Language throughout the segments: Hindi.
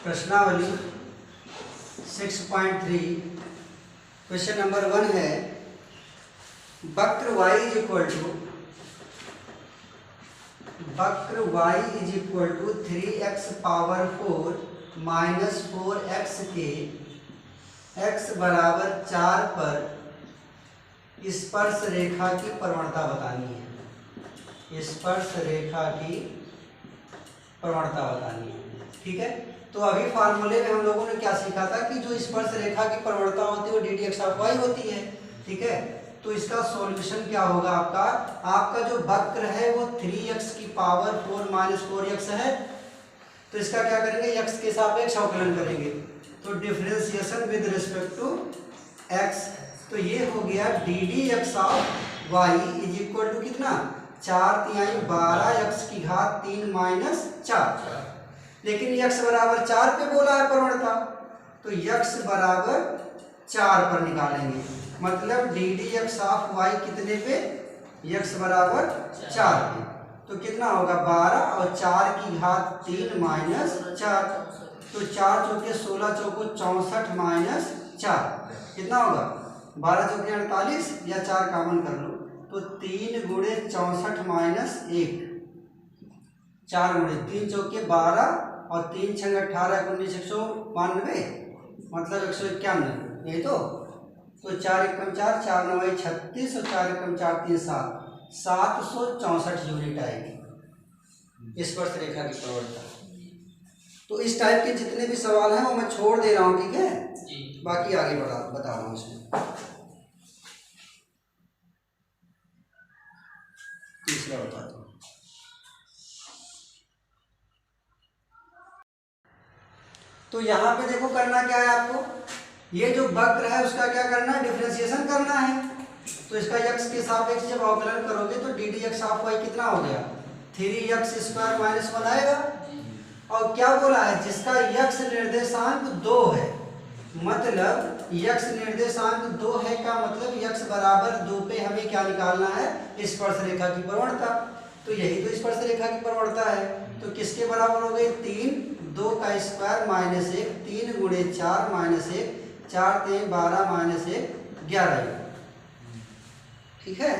प्रश्नावली 6.3 क्वेश्चन नंबर 1 है वक्र y is equal to 3x power 4 minus 4x के x बराबर 4 पर स्पर्श रेखा की प्रवणता बतानी है। स्पर्श रेखा की प्रवणता बतानी है। ठीक है, तो अभी फार्मूले में हम लोगों ने क्या सीखा था कि जो स्पर्श रेखा की प्रवणता होती है वो d D x of Y होती है। ठीक है, तो इसका सॉल्यूशन क्या होगा आपका जो वक्र है वो 3x की पावर 4 माइनस 4x है। तो इसका क्या करेंगे, x के सापेक्ष अवकलन करेंगे, तो differentiation with respect to x। तो ये हो गया d D x of y is equal to कितना, 4 12x की घात 3 माइनस 4। लेकिन x बराबर 4 पे बोला है प्रवणता, तो x बराबर 4 पर निकालेंगे, मतलब d D x of y कितने पे, x बराबर 4 पे। तो कितना होगा 12 और 4 की घात 3 माइनस 4, तो 4 चौके 16 चौको 64 माइनस 4 कितना होगा 12 चौके 48 या 4 कॉमन कर लो, तो 3 गुणे 64 माइनस 1, 4 गुणे 3 चौके 12 और 3 छंग 18 19 192 मतलब 191, यही तो 4 एकम 4 4 9 36 और 4 एकम 4 3 7 764 यूनिट आएगी स्पर्श रेखा की प्रवणता। तो इस टाइप के जितने भी सवाल हैं वो मैं छोड़ दे रहा हूँ, ठीक है, बाकी आगे बता रहा हूँ इसमें। तीसरा बताता हूँ। तो यहाँ पे देखो करना क्या है आपको, ये जो वक्र है उसका क्या करना है, डिफरेंशिएशन करना है। तो इसका x के सापेक्ष जब अवकलन करोगे तो d D x of y कितना हो गया, 3x स्क्वायर माइनस 1 आएगा। और क्या बोला है, जिसका x निर्देशांक 2 है, मतलब x निर्देशांक 2 है का मतलब x बराबर 2 पे हमें क्या निकालना है, स्पर्श रेखा की प्रवणता। तो यही तो स्पर्श रेखा की प्रवणता है। तो किसके बराबर हो गई, 3 2 का स्क्वायर माइनस 1 3 गुणे 4 माइनस 1 4 3 12 माइनस 1 11। ठीक है,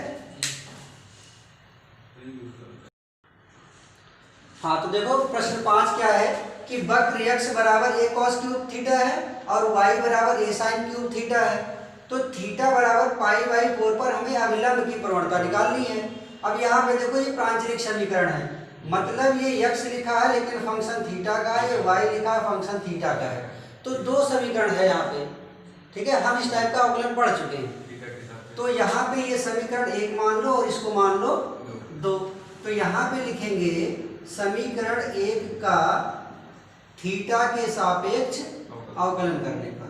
हाँ तो देखो प्रश्न 5 क्या है कि वक्र x बराबर a cos क्यूब थीटा है और y बराबर a sin क्यूब थीटा है। तो थीटा बराबर π/4 पर हमें अभिलंब की प्रवणता निकालनी है। अब यहाँ पे देखो ये प्रांचरिक समीकरण है, मतलब ये x लिखा है लेकिन फंक्शन थीटा का है, ये y लिखा है फंक्शन थीटा का है। तो दो समीकरण है यहाँ पे, ठीक है, हम इस टाइप का अवकलन पढ़ चुके हैं। तो यहाँ पे ये समीकरण 1 मान लो और इसको मान लो 2। तो यहाँ पे लिखेंगे समीकरण 1 का थीटा के सापेक्ष अवकलन करने पर,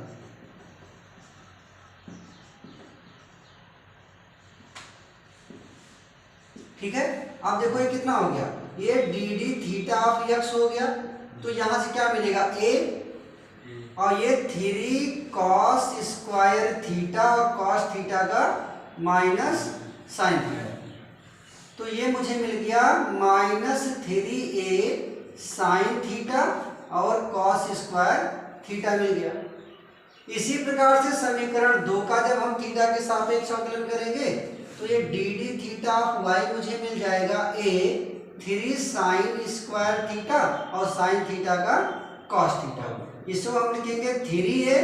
ठीक है। अब देखो ये कितना हो गया, ये d D theta of x हो गया। तो यहां से क्या मिलेगा a, और ये 3 cos स्क्वायर थीटा और cos थीटा का माइनस साइन थीटा, तो ये मुझे मिल गया -3a साइन थीटा और cos स्क्वायर थीटा मिल गया। इसी प्रकार से समीकरण 2 का जब हम थीटा के सापेक्ष अवकलन करेंगे तो ये d D theta of y मुझे मिल जाएगा a 3 साइन स्क्वायर थीटा और साइन थीटा का cos थीटा। इसको हम लिखेंगे 3a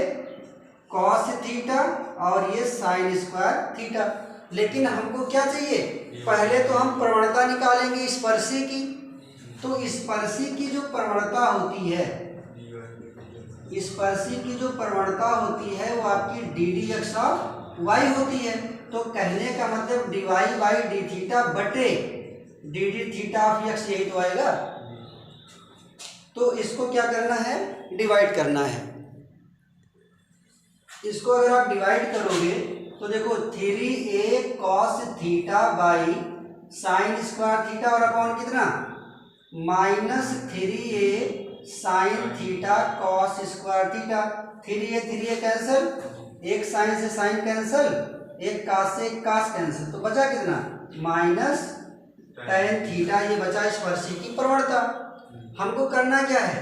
cos थीटा और ये साइन स्क्वायर थीटा। लेकिन हमको क्या चाहिए, पहले तो हम प्रवणता निकालेंगे स्पर्शी की। तो स्पर्शी की जो प्रवणता होती है, स्पर्शी की जो प्रवणता होती है वो आपकी D D x of Y होती है। तो कहने का मतलब D Y by D theta बटे D D theta of X, यही तो आएगा। तो इसको क्या करना है, डिवाइड करना है। इसको अगर आप डिवाइड करोगे तो देखो 3a cos theta by sine square theta और अपॉन कितना -3a sine theta cos square theta. 3a cancel, एक साइन से साइन कैंसिल, एक cos से एक cos कैंसिल, तो बचा कितना -tan थीटा, ये बचा स्पर्शी की प्रवणता। हमको करना क्या है,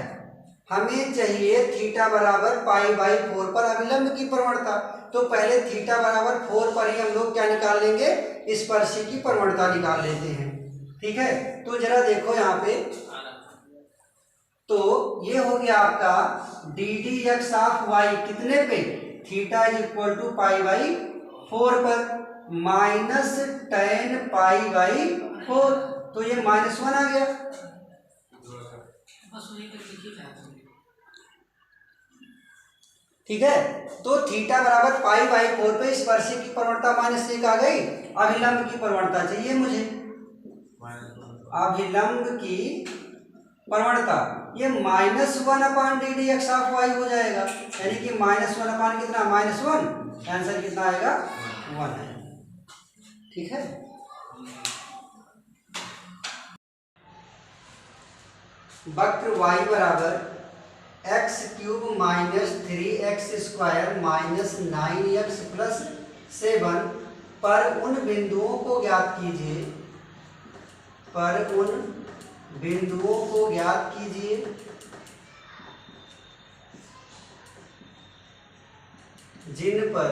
हमें चाहिए थीटा बराबर पाई बाई 4 पर अभिलंब की प्रवणता। तो पहले थीटा बराबर 4 पर ही हम लोग क्या निकाल लेंगे, स्पर्शी की प्रवणता निकाल लेते हैं। ठीक है, तो जरा देखो यहाँ पे, तो ये हो गया आपका d D x of y कितने पे, theta is equal to pi by 4 पर, माइनस टेन पाई बाई 4, तो ये -1 आ गया। ठीक है, तो थीटा बराबर पाई बाई 4 पे स्पर्शी की प्रवणता -1 आ गई। अभिलंब की प्रवणता चाहिए मुझे, अभिलंब की प्रवणता, ये -1 अपान D D x of Y हो जाएगा, यानी कि -1 अपान कितना, -1, आंसर कितना आएगा, 1 है। ठीक है, वक्र y बराबर x cube minus 3x square minus 9x plus 7 पर उन बिंदुओं को ज्ञात कीजिए, पर उन बिंदुओं को ज्ञात कीजिए जिन पर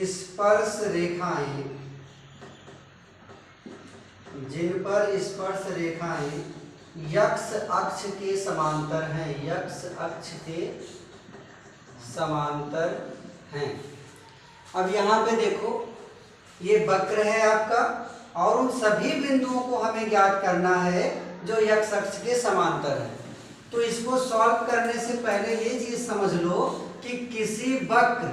स्पर्श रेखाएं, जिन पर स्पर्श रेखाएं यक्ष अक्ष के समांतर हैं, यक्ष अक्ष के समांतर हैं। अब यहाँ पे देखो, ये वक्र है आपका और उन सभी बिंदुओं को हमें ज्ञात करना है जो यक्ष अक्ष के समांतर है। तो इसको सॉल्व करने से पहले ये चीज समझ लो कि किसी वक्र,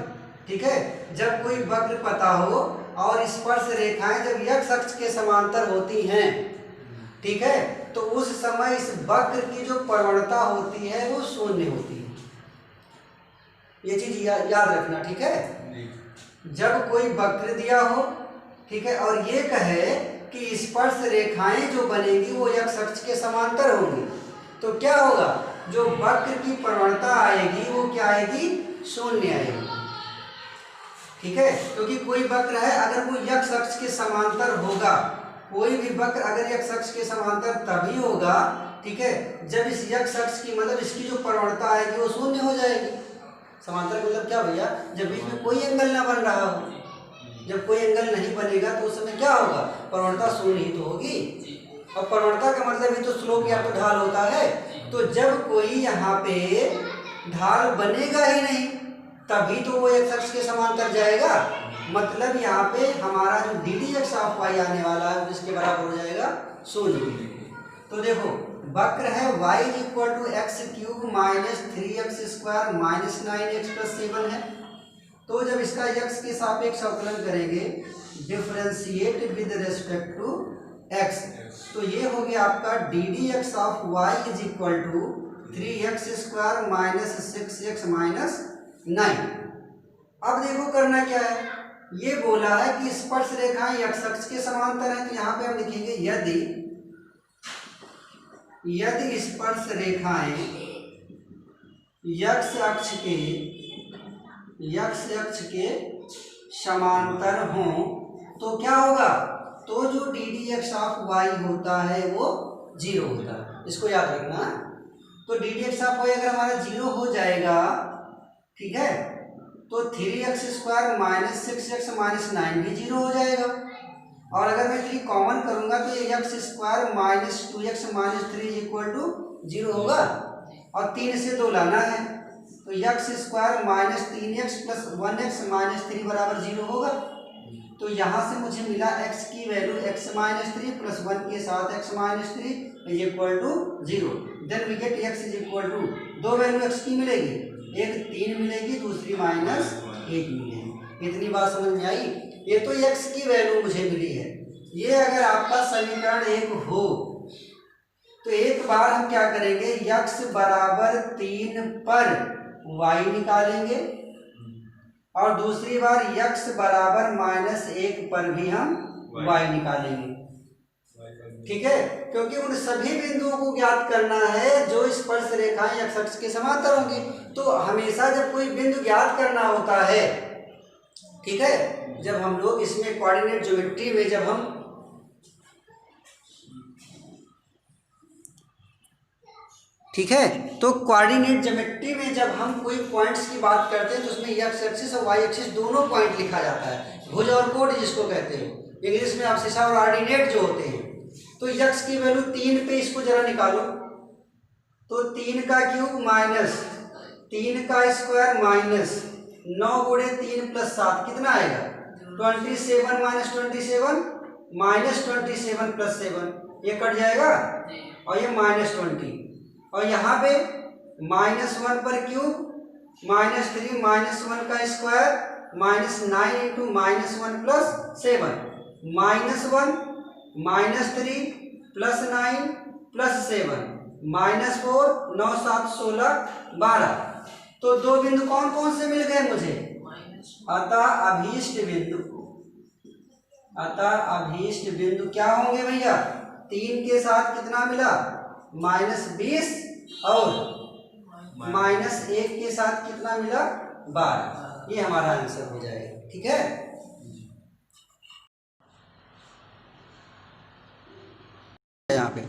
ठीक है, जब कोई वक्र पता हो और स्पर्श रेखाएं जब यक्ष अक्ष के समांतर होती हैं, ठीक है, तो उस समय इस वक्र की जो प्रवणता होती है वो शून्य होती है। ये चीज याद रखना, ठीक है। जब कोई वक्र दिया हो, ठीक है, और ये कहे कि स्पर्श रेखाएं जो बनेंगी वो यक्ष अक्ष के समांतर होंगी, तो क्या होगा, जो वक्र की प्रवणता आएगी वो क्या आएगी, शून्य आएगी। ठीक है, क्योंकि कोई वक्र है अगर वो यक्ष अक्ष के समांतर होगा, कोई भी वक्र अगर यक्ष अक्ष के समांतर तभी होगा, ठीक है, जब इस यक्ष अक्ष की मतलब इसकी जो प्रवणता आएगी वो शून्य हो जाएगी। समांतर मतलब क्या भैया, जब बीच में कोई एंगल ना बन रहा हो, जब कोई एंगल नहीं बनेगा तो उस समय क्या होगा, प्रवणता शून्य ही तो होगी। और प्रवणता का मतलब ही तो स्लोप या तो ढाल होता है। तो जब कोई यहाँ पे ढाल बनेगा ही नहीं तभी तो वो यक्ष अक्ष के समांतर जाएगा, मतलब यहाँ पे हमारा जो d D x of y आने वाला है जिसके बराबर हो जाएगा शून्य। तो देखो वक्र है y is equal to x cube minus 3x square minus 9x plus 7 है। तो जब इसका x के सापेक्ष अवकलन करेंगे, differentiate with respect to x, तो ये हो गया आपका d D x of y is equal to 3x square minus 6x minus 9। अब देखो करना क्या है, ये बोला है कि स्पर्श रेखाएं यक्ष अक्ष के समांतर हैं, तो यहाँ पे हम लिखेंगे यदि स्पर्श रेखाएं यक्ष अक्ष के समांतर हों तो क्या होगा, तो जो d D x of y होता है वो 0 होता है, इसको याद रखना। तो d D x of y अगर हमारा 0 हो जाएगा, ठीक है, तो 3x square minus 6x minus 9 भी 0 हो जाएगा। और अगर मैं 3 कॉमन करूंगा तो ये x square minus 2x minus 3 equal to 0 होगा, और 3 से 2 लाना है तो x square minus 3x plus 1x minus 3 बराबर 0 होगा। तो यहाँ से मुझे मिला x की वैल्यू x माइनस 3 प्लस 1 के साथ x minus 3 is equal to 0। Then we get x is equal to, दो वैल्यू x की मिलेगी, एक 3 मिलेगी, दूसरी माइनस 1 मिलेगी। इतनी बात समझ में आई। ये तो x की वैल्यू मुझे मिली है। ये अगर आपका समीकरण 1 हो तो एक बार हम क्या करेंगे, x बराबर 3 पर y निकालेंगे और दूसरी बार x बराबर -1 पर भी हम y निकालेंगे। ठीक है, क्योंकि उन सभी बिंदुओं को ज्ञात करना है जो स्पर्श रेखाएं यक्ष अक्ष के समांतर होंगी। तो हमेशा जब कोई बिंदु ज्ञात करना होता है, ठीक है, जब हम लोग इसमें कोऑर्डिनेट ज्योमेट्री में जब हम ठीक है। तो कोऑर्डिनेट ज्योमेट्री में जब हम कोई पॉइंट्स की बात करते हैं तो उसमें एक्स एक्सिस और वाई एक्सिस दोनों पॉइंट लिखा जाता है, भुज और कोण जिसको कहते हो, इंग्लिश में अब्सिसा और ऑर्डिनेट जो होते हैं। तो यक्स की वैल्यू 3 पे इसको जरा निकालो, तो 3 का क्यूब माइनस 3 का स्क्वायर माइनस 9 गुणे 3 प्लस 7 कितना आएगा 27 माइनस 27 माइनस 27 प्लस 7 ये कट जाएगा और ये माइनस 20 और यहाँ पे -1 पर क्यूब -3 -1 का square -9 into -1 plus 7 -1 -3 plus 9 plus 7 -4 9 7 16 12। तो दो बिंदु कौन कौन से मिल गए मुझे, अतः अभीष्ट बिंदु क्या होंगे भैया, 3 के साथ कितना मिला -20 और -1 के साथ कितना मिला 12। ये हमारा आंसर हो जाएगा। ठीक है, यहाँ पे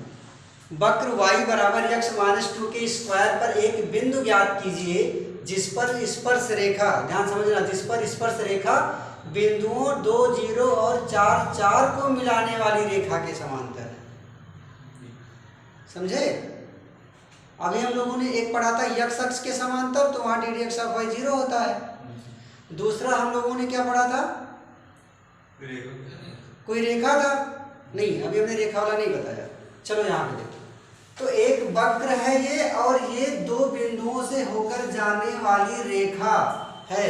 वक्र y बराबर x -2 के स्क्वायर पर एक बिंदु ज्ञात कीजिए जिस पर स्पर्श रेखा, ध्यान समझना, जिस पर स्पर्श रेखा बिंदुओं 2 0 और 4 4 को मिलाने वाली रेखा के समांतर है। समझे? अभी हम लोगों ने एक पढ़ा था x अक्ष के समांतर, तो वहां ddx ऑफ y 0 होता है। दूसरा हम लोगों ने क्या पढ़ा था, कोई रेखा था नहीं, अभी हमने रेखा वाला नहीं बताया। चलो यहाँ पे देखो, तो एक वक्र है ये और ये दो बिंदुओं से होकर जाने वाली रेखा है।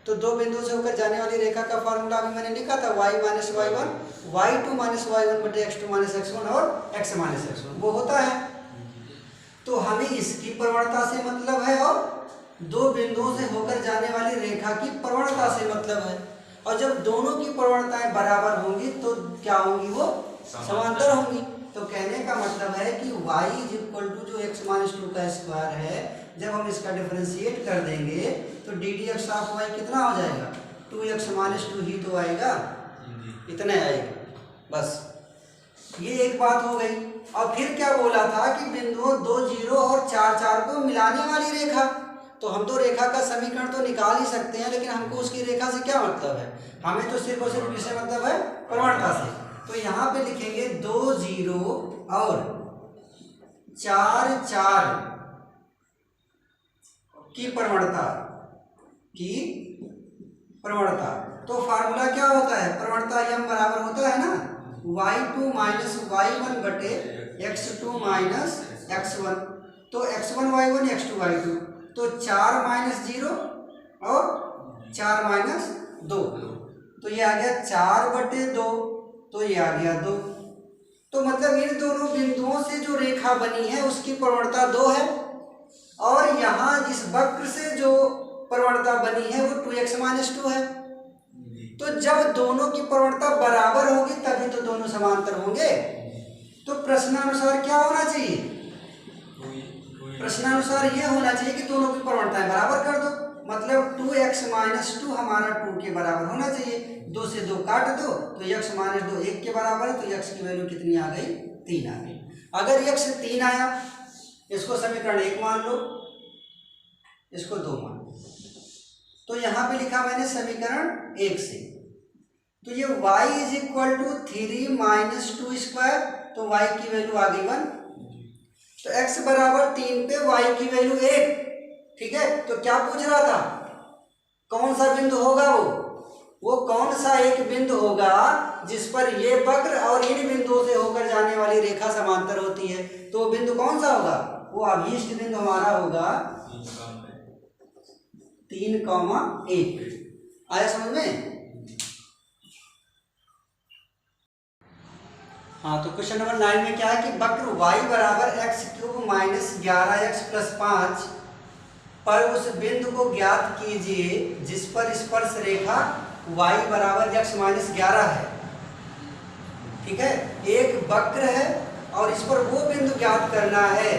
तो दो बिंदुओं से होकर जाने वाली रेखा का फॉर्मूला अभी मैंने लिखा था y minus y1 y2 minus y1 बटे x2 माइनस x1 और x माइनस x1 वो होता है। तो हमें इसकी प्रवणता से मतलब है और दो बिंदुओं से होकर जाने वाली रेखा की प्रवणता से मतलब है। और जब दोनों की प्रवणताएं बराबर होंगी तो क्या होंगी, वो समांतर होंगी। तो कहने का मतलब है कि y = जो x माइनस 2 का स्क्वायर है, जब हम इसका डिफरेंशिएट कर देंगे तो ddx ऑफ y कितना हो जाएगा 2x माइनस 2 ही तो आएगा, इतना आएगा बस। ये एक बात हो गई। और फिर क्या बोला था कि बिंदुओं 2 0 और 4 4 को मिलाने वाली रेखा। तो हम तो रेखा का समीकरण तो निकाल ही सकते हैं, लेकिन हमको उसकी रेखा से क्या मतलब है, हमें तो सिर्फ और सिर्फ किससे मतलब है, प्रवणता से। तो यहाँ पे लिखेंगे 2 0 और 4 4 की प्रवणता। तो फार्मूला क्या होता है, प्रवणता m बराबर होता है ना y2 माइनस y1 बटे x2 माइनस x1। तो x1 y1 x2 y2, तो 4 माइनस 0 और 4 माइनस 2, तो ये आ गया 4 बटे 2, तो ये आ गया 2। तो मतलब इन दोनों बिंदुओं से जो रेखा बनी है उसकी प्रवणता 2 है, और यहाँ इस वक्र से जो प्रवणता बनी है वो 2x माइनस 2 है। तो जब दोनों की प्रवणता बराबर होगी तभी तो दोनों समांतर होंगे। तो प्रश्नानुसार क्या होना चाहिए, प्रश्नानुसार ये होना चाहिए कि दोनों की प्रवणताएं बराबर कर दो, मतलब 2x माइनस 2 हमारा 2 के बराबर होना चाहिए। 2 से 2 काट दो तो x माइनस 2 1 के बराबर है, तो x की वैल्यू कितनी आ गई 3 आ गई। अगर x 3 आया, इसको समीकरण 1 मान लो, इसको 2 मान लो, तो यहाँ पे लिखा मैंने समीकरण 1 से। तो ये y = 3 माइनस 2 स्क्वायर, तो y की वैल्यू आ गई 1। तो x बराबर 3 पे y की वैल्यू 1। ठीक है, तो क्या पूछ रहा था, कौन सा बिंदु होगा, वो कौन सा एक बिंदु होगा जिस पर ये वक्र और इन बिंदुओं से होकर जाने वाली रेखा समांतर होती है। तो वो बिंदु कौन सा होगा, वो अभीष्ट बिंदु हमारा होगा 3,1। आया समझ में? हाँ, तो क्वेश्चन नंबर 9 में क्या है कि वक्र y बराबर x³ माइनस 11x प्लस 5 पर उस बिंदु को ज्ञात कीजिए जिस पर स्पर्श रेखा y बराबर x माइनस 11 है। ठीक है, एक वक्र है और इस पर वो बिंदु ज्ञात करना है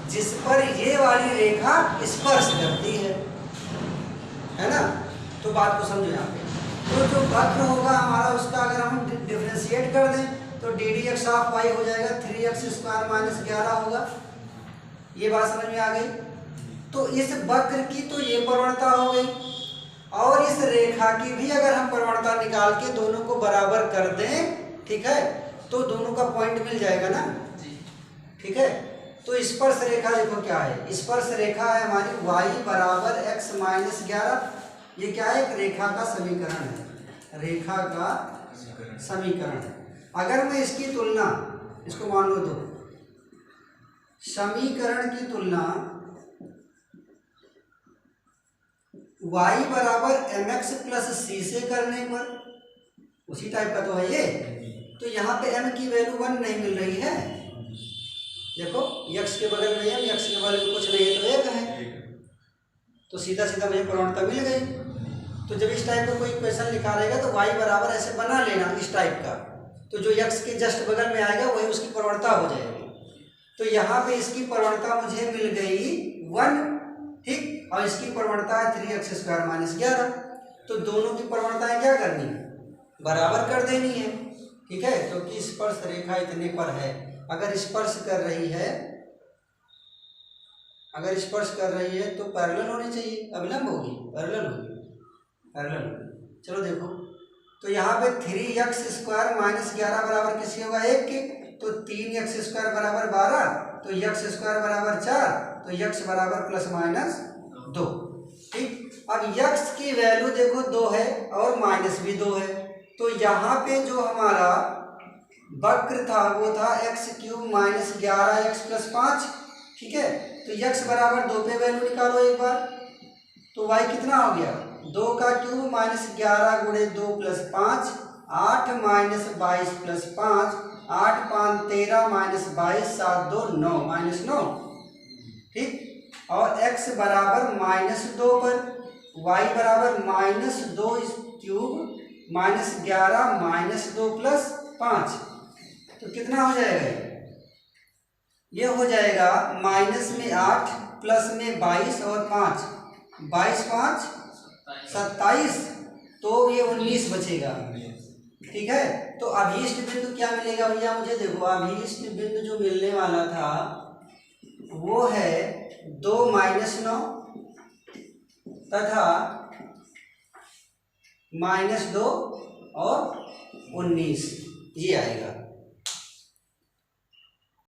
जिस पर ये वाली रेखा स्पर्श करती है ना। तो बात को समझो यहाँ पे। तो जो वक्र होगा हमारा, उसका अगर हम डिफरेंशिएट कर दें तो ddx ऑफ y हो जाएगा 3x² माइनस 11 होगा। ये बात समझ में आ गई। तो इस वक्र की तो ये प्रवणता हो गई, और इस रेखा की भी अगर हम प्रवणता निकाल के दोनों को बराबर कर दें, ठीक है, तो दोनों का पॉइंट मिल जाएगा ना, ठीक है। तो स्पर्श रेखा देखो क्या है, स्पर्श रेखा है हमारी y बराबर x माइनस 11। ये क्या है, एक रेखा का समीकरण है, रेखा का समीकरण है। अगर मैं इसकी तुलना, इसको मान लो तो समीकरण की तुलना y बराबर mx प्लस c से करने पर, उसी टाइप का तो है ये, तो यहाँ पे m की वैल्यू 1 नहीं मिल रही है। देखो x के बगल में m, x के बगल में कुछ नहीं है तो 1 है, तो सीधा सीधा मुझे प्रवणता मिल गई। तो जब इस टाइप का कोई क्वेश्चन लिखा रहेगा तो y बराबर ऐसे बना लेना इस टाइप का, तो जो x के जस्ट बगल में आएगा वही उसकी प्रवणता हो जाएगी। तो यहाँ पे इसकी प्रवणता मुझे मिल गई 1, ठीक, और इसकी प्रवणता है 3x² माइनस 11। तो दोनों की प्रवणताएं क्या करनी है, बराबर कर देनी है, ठीक है, क्योंकि स्पर्श रेखा इतने पर है। अगर स्पर्श कर रही है, अगर स्पर्श कर रही है तो पैरेलल होनी चाहिए, अभिलंब होगी, पैरेलल होगी, पैरेलल होगी। चलो देखो, तो यहाँ पे 3x² माइनस 11 बराबर किसके होगा, 1 के, तो 3x² बराबर 12, तो x² बराबर 4, तो x बराबर प्लस माइनस 2, ठीक। अब x की वैल्यू देखो 2 है और माइनस भी 2 है, तो यहाँ पे जो हमारा वक्र था वो था x³ माइनस 11x प्लस 5, ठीक है। तो x बराबर 2 पे वैल्यू निकालो एक बार, तो y कितना हो गया, 2 का क्यूब माइनस 11 गुणे 2 plus 5, 8 minus 22 plus 5, 8 5 13 minus 22 7 2 9 minus 9, ठीक। और x बराबर माइनस 2 पर y बराबर minus 2 cube minus 11 minus 2 plus 5, तो कितना हो जाएगा, ये हो जाएगा माइनस में 8 प्लस में 22 और 5, 22 5 27, तो ये 19 बचेगा, ठीक है। तो अभीष्ट बिंदु क्या मिलेगा भैया मुझे, देखो अभीष्ट बिंदु जो मिलने वाला था वो है 2 माइनस 9 तथा माइनस 2 और 19, ये आएगा।